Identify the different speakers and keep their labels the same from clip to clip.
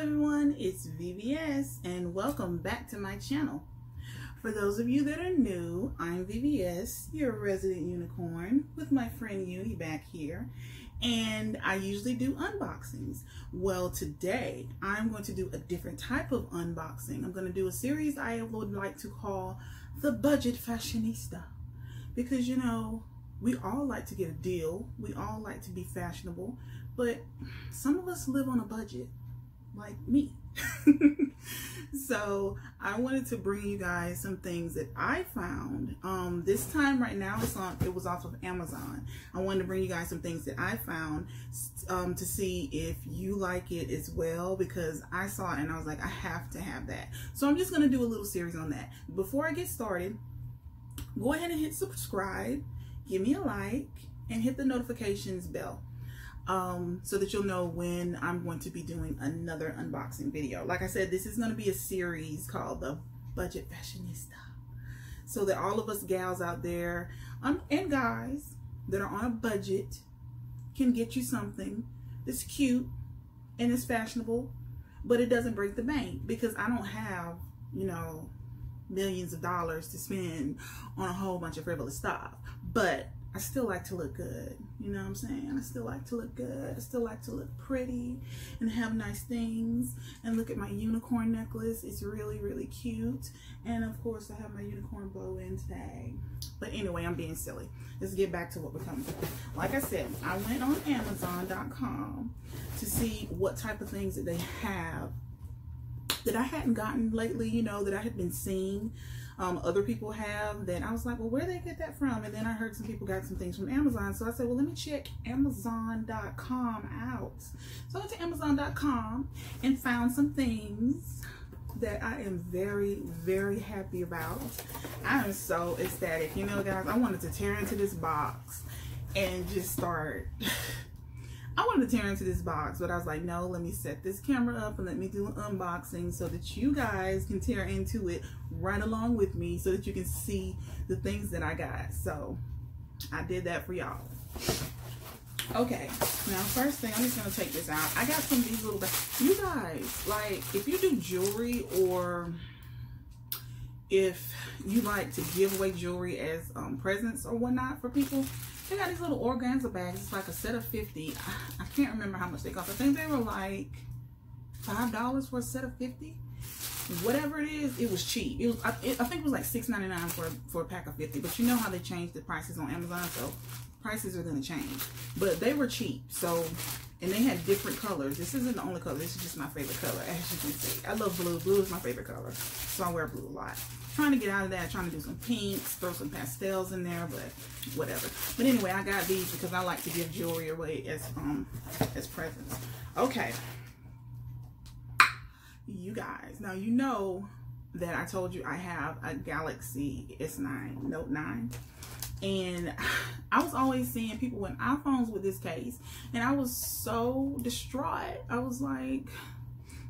Speaker 1: everyone, it's VVS and welcome back to my channel. For those of you that are new, I'm VVS, your resident unicorn, with my friend Uni back here, and I usually do unboxings. Well, today I'm going to do a different type of unboxing. I'm going to do a series I would like to call the Budget Fashionista, because you know, we all like to get a deal, we all like to be fashionable, but some of us live on a budget, like me. So I wanted to bring you guys some things that I found. This time right now it was off of Amazon. I wanted to bring you guys some things that I found to see if you like it as well, because I saw it and I was like, I have to have that. So I'm just going to do a little series on that. Before I get started, go ahead and hit subscribe, give me a like, and hit the notifications bell. So that you'll know when I'm going to be doing another unboxing video. Like I said, this is going to be a series called the Budget Fashionista, so that all of us gals out there and guys that are on a budget can get you something that's cute and it's fashionable, but it doesn't break the bank, because I don't have, you know, millions of dollars to spend on a whole bunch of frivolous stuff, but I still like to look good. You know what I'm saying? I still like to look good. I still like to look pretty and have nice things. And look at my unicorn necklace. It's really, really cute. And of course, I have my unicorn bow-in tag. But anyway, I'm being silly. Let's get back to what we're coming to. Like I said, I went on Amazon.com to see what type of things that they have that I hadn't gotten lately, you know, that I had been seeing other people have, that I was like, well, where they get that from? And then I heard some people got some things from Amazon, so I said, well, let me check Amazon.com out. So I went to Amazon.com and found some things that I am very, very happy about. I am so ecstatic. You know, guys, I wanted to tear into this box and just start I wanted to tear into this box, but I was like, no, let me set this camera up and let me do an unboxing so that you guys can tear into it right along with me, so that you can see the things that I got. So I did that for y'all. Okay, now first thing, I'm just gonna take this out. I got some of these little bags. You guys, like, if you do jewelry, or if you like to give away jewelry as presents or whatnot for people, they got these little organza bags. It's like a set of 50. I can't remember how much they cost. I think they were like $5 for a set of 50. Whatever it is, it was cheap. It was, I think it was like $6.99 for a pack of 50. But you know how they changed the prices on Amazon, so prices are going to change. But they were cheap. So, and they had different colors. This isn't the only color. This is just my favorite color, as you can see. I love blue. Blue is my favorite color, so I wear blue a lot. Trying to get out of that, trying to do some pinks, throw some pastels in there, but whatever. But anyway, I got these because I like to give jewelry away as presents. Okay, you guys, now you know that I told you I have a Galaxy S9 Note 9, and I was always seeing people with iPhones with this case, and I was so distraught. I was like,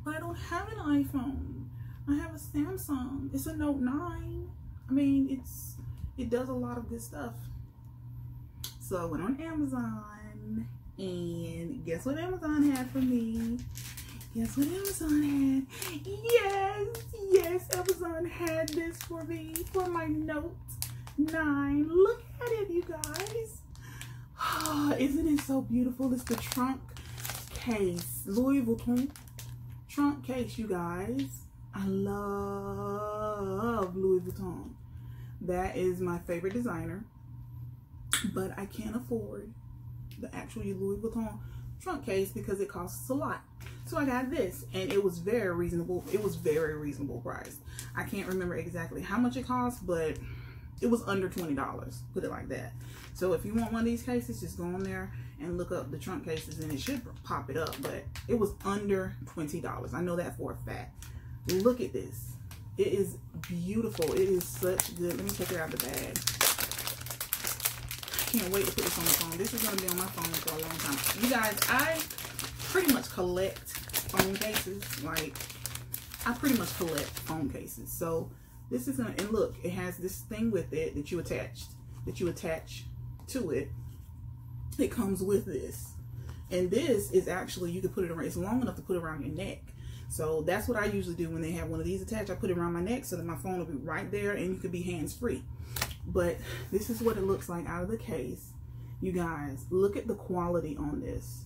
Speaker 1: but I don't have an iPhone. I have a Samsung. It's a Note 9. I mean, it does a lot of good stuff. So I went on Amazon, and guess what Amazon had for me? Guess what Amazon had? Yes, Amazon had this for me, for my Note 9. Look at it, you guys. Oh, isn't it so beautiful? It's the trunk case, Louis Vuitton trunk case, you guys. I love Louis Vuitton. That is my favorite designer, but I can't afford the actual Louis Vuitton trunk case because it costs a lot. So I got this, and it was very reasonable. It was very reasonable price. I can't remember exactly how much it cost, but it was under $20, put it like that. So if you want one of these cases, just go on there and look up the trunk cases, and it should pop it up, but it was under $20. I know that for a fact. Look at this. It is beautiful. It is such good. Let me take it out of the bag. I can't wait to put this on the phone. This is going to be on my phone for a long time. You guys, I pretty much collect phone cases. Like, I pretty much collect phone cases. So this is going to, and look, it has this thing with it that you attach to it. It comes with this. And this is actually, you can put it around, it's long enough to put it around your neck. So that's what I usually do when they have one of these attached. I put it around my neck so that my phone will be right there and you could be hands-free. But this is what it looks like out of the case. You guys, look at the quality on this.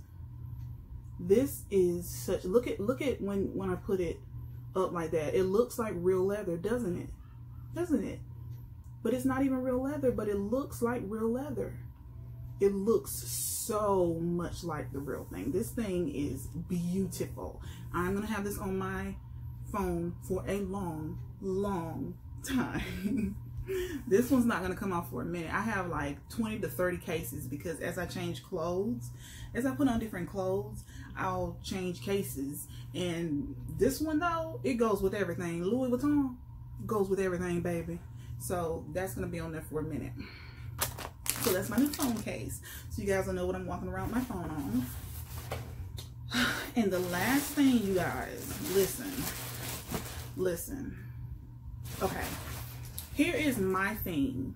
Speaker 1: This is such, look at when I put it up like that. It looks like real leather, doesn't it? Doesn't it? But it's not even real leather, but it looks like real leather. It looks so much like the real thing. This thing is beautiful. I'm gonna have this on my phone for a long, long time. This one's not gonna come off for a minute. I have like 20 to 30 cases because as I change clothes, as I put on different clothes, I'll change cases. And this one though, it goes with everything. Louis Vuitton goes with everything, baby. So that's gonna be on there for a minute. So that's my new phone case. So you guys will know what I'm walking around with my phone on. And the last thing, you guys, listen. Okay, here is my thing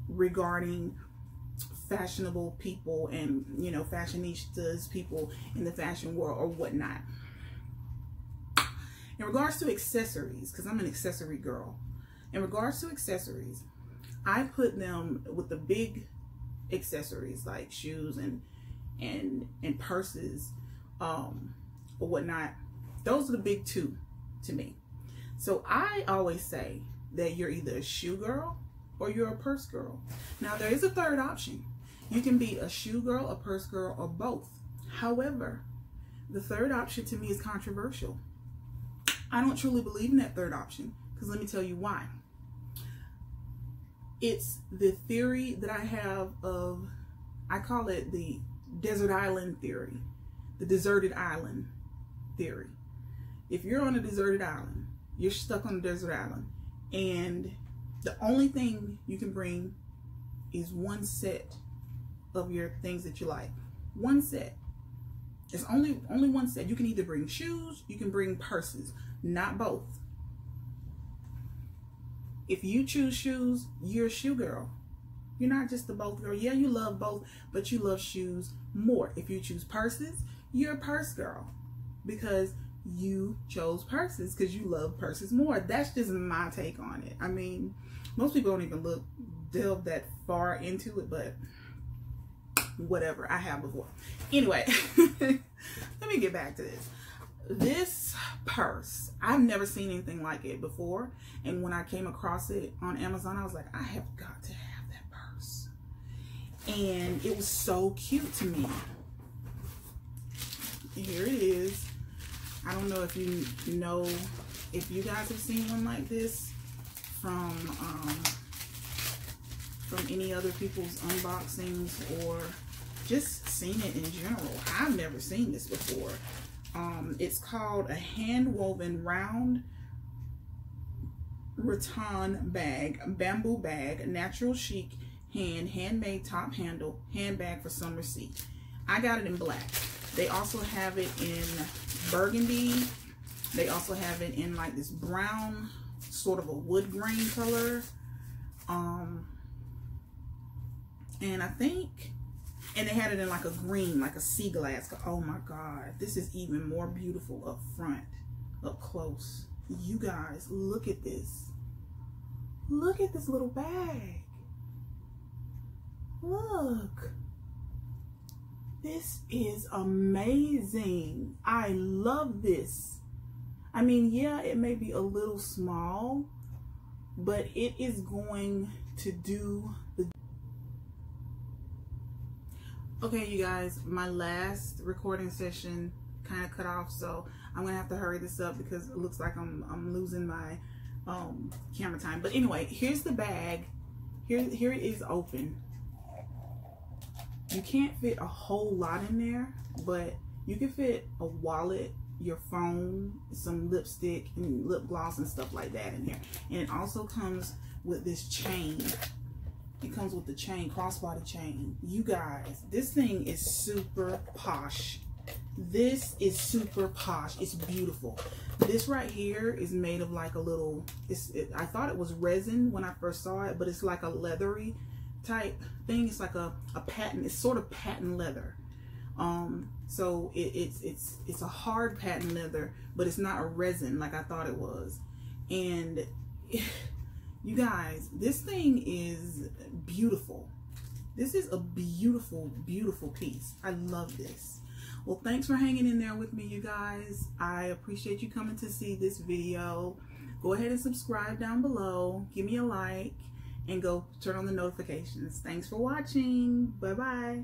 Speaker 1: regarding fashionable people and, you know, fashionistas, people in the fashion world or whatnot. In regards to accessories, because I'm an accessory girl. In regards to accessories, I put them with the big accessories like shoes and purses or whatnot. Those are the big two to me. So I always say that you're either a shoe girl or you're a purse girl. Now there is a third option. You can be a shoe girl, a purse girl, or both. However, the third option to me is controversial. I don't truly believe in that third option because let me tell you why. It's the theory that I have of, I call it the desert island theory, the deserted island theory. If you're on a deserted island, you're stuck on a desert island, and the only thing you can bring is one set of your things that you like. One set. It's only one set. You can either bring shoes, you can bring purses, not both. If you choose shoes, you're a shoe girl. You're not just a both girl. Yeah, you love both, but you love shoes more. If you choose purses, you're a purse girl because you chose purses because you love purses more. That's just my take on it. I mean, most people don't even delve that far into it, but whatever, I have before. Anyway, let me get back to this. This purse, I've never seen anything like it before, and when I came across it on Amazon, I was like, I have got to have that purse. And it was so cute to me. Here it is. I don't know if you know, if you guys have seen one like this from any other people's unboxings or just seen it in general. I've never seen this before. It's called a hand-woven round rattan bag, bamboo bag, natural chic handmade top handle handbag for summer seat. I got it in black. They also have it in burgundy. They also have it in like this brown, sort of a wood grain color. And I think, and they had it in like a green, like a sea glass. Oh my God, this is even more beautiful up front, up close. You guys, look at this. Look at this little bag. Look. This is amazing. I love this. I mean, yeah, it may be a little small, but it is going to do the... Okay, you guys, my last recording session kind of cut off, so I'm gonna have to hurry this up because it looks like I'm losing my camera time. But anyway, here's the bag. Here it is open. You can't fit a whole lot in there, but you can fit a wallet, your phone, some lipstick and lip gloss and stuff like that in here. And it also comes with this chain. It comes with the chain, crossbody chain. You guys, this thing is super posh. This is super posh. It's beautiful. This right here is made of like a little, I thought it was resin when I first saw it, but it's like a leathery type thing. It's like a patent, it's sort of patent leather. So it's a hard patent leather, but it's not a resin like I thought it was. And you guys, this thing is beautiful. This is a beautiful, beautiful piece. I love this. Well, thanks for hanging in there with me, you guys. I appreciate you coming to see this video. Go ahead and subscribe down below. Give me a like and go turn on the notifications. Thanks for watching. Bye-bye.